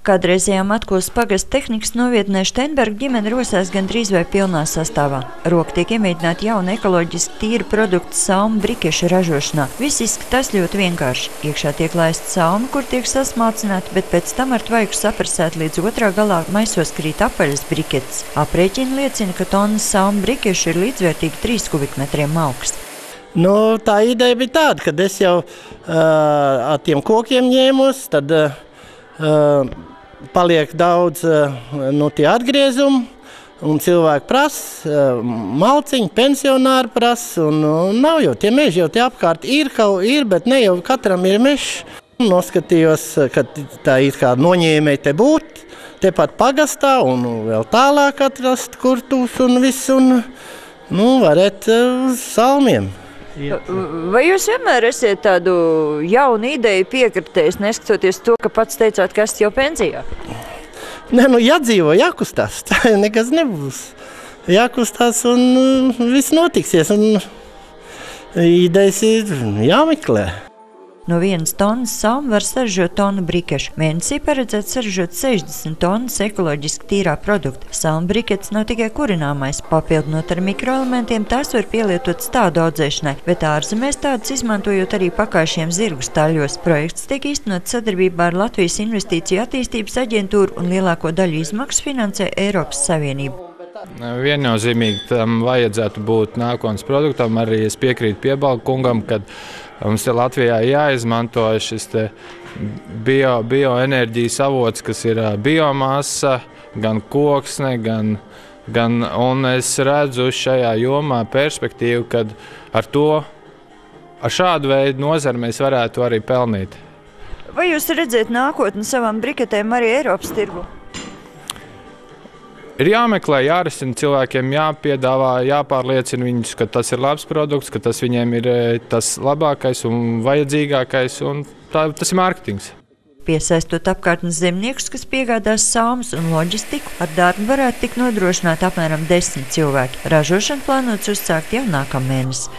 Kādreizējā Matkulas pagasta tehnikas novietnē Steinberga ģimene rosās gandrīz vai pilnā sastāvā. Roka tiek iemēģināta jauna ekoloģiski tīra produkta salmu brikešu ražošanā. Viss izskatās ļoti vienkārši. Iekšā tiek laista salma, kur tiek sasmalcināta, bet pēc tam ar tvaiku saprasēt līdz otrā galā maisos krīt apaļas briketes. Aprēķini liecina, ka tonnas salmu brikešu ir līdzvērtīgi 3 kubikmetriem malkas. Tā ideja bija tāda, kad es jau ar tiem kokiem ņēmos, tad paliek daudz tie atgriezumi, un cilvēki prasa, malciņi, pensionāri prasa, un nav jau tie meži, jau tie apkārt ir, bet ne jau katram ir mežs. Noskatījos, ka tā ir kā noņēmēji te būt, tepat pagastā, un vēl tālāk atrast kurtūs un viss, un varēt uz salmiem. Vai jūs vienmēr esat tādu jaunu ideju piekritējis, neskatoties to, ka pats teicāt, ka esat jau pensijā? Jādzīvo, jākustās, tā nekas nebūs. Jākustās un viss notiksies, un idejas ir jāmeklē. No 1 tonnas salmu var saražot tonu brikešu. Mēnesī paredzēts saražot 60 tonnas ekoloģiski tīrā produkta. Salmu briketes nav tikai kurināmais. Papildinot ar mikroelementiem, tās var pielietot stādu audzēšanai, bet ārzemēs tādas izmantojot arī pakāšiem zirgu staļļos. Projekts tiek īstenots sadarbībā ar Latvijas Investīciju attīstības aģentūru un lielāko daļu izmaksu finansē Eiropas Savienību. Viennozīmīgi tam vajadzētu būt nākotnes produktam. Arī es piekrītu Piebalga kungam, ka mums te Latvijā jāizmanto šis bioenerģijas avots, kas ir biomasa, gan koksne, un es redzu šajā jomā perspektīvu, kad ar šādu veidu nozari mēs varētu arī pelnīt. Vai jūs redzat nākotni savām briketēm arī Eiropas tirgu? Ir jāmeklē, jārisina cilvēkiem, jāpiedāvā, jāpārliecina viņus, ka tas ir labs produkts, ka tas viņiem ir tas labākais un vajadzīgākais, un tas ir mārketings. Piesaistot apkārtnes zemniekus, kas piegādās salmas un loģistiku, ar darbu varētu tikt nodrošināt apmēram 10 cilvēki. Ražošanu plānots uzsākt jau nākamēnes.